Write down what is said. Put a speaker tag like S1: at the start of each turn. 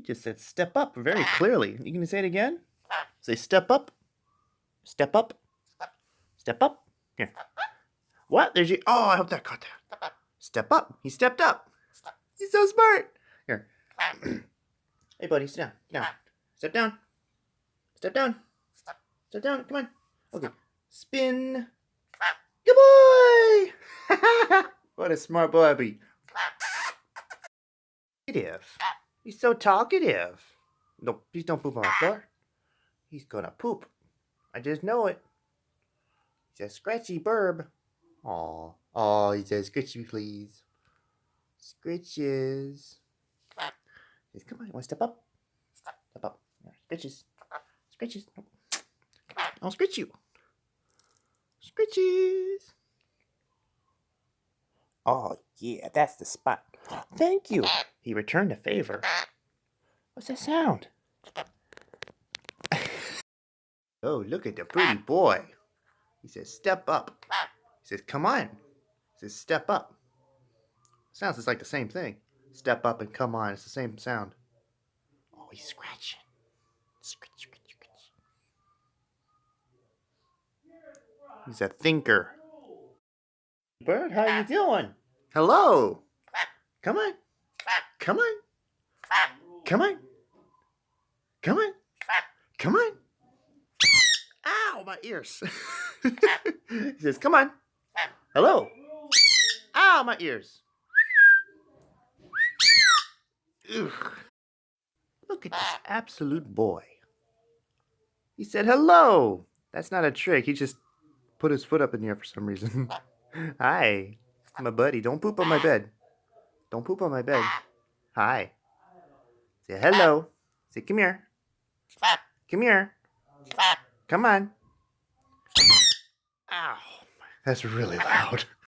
S1: just said step up very clearly. You can say it again? Say step up. Step up. Step up. Here. What? There's you. Oh, I hope that caught that. Step up. He stepped up. He's so smart. Here. Hey, buddy, sit down. Get down. Step down. Step down. Step down. Come on. Okay. Spin. Good boy. What a smart boy. Talkative. He's so talkative. No, please don't poop on the floor. He's gonna poop. I just know it. He's a scratchy burb. Aw, he says scratchy, please. Scritches. He says, come on, you wanna step up? Step up. Scritches. Scritches. I'll scritch you. Scritches. Oh, yeah, that's the spot. Thank you. He returned a favor. What's that sound? Oh, look at the pretty boy. He says, step up. He says, come on. He says, step up. Sounds just like the same thing. Step up and come on. It's the same sound. Oh, he's scratching. Scratch, scratch, scratch. He's a thinker. Bird, how you doing? Hello. Come on. Come on. Come on. Come on. Come on. Ow, my ears. He says, come on. Hello. Ow, my ears. Ugh. Look at this absolute boy. He said, hello. That's not a trick. He just put his foot up in the air for some reason. Hi. My buddy. Don't poop on my bed. Don't poop on my bed. Hi. Say hello. Say, come here. Come here. Come on. Ow. That's really loud.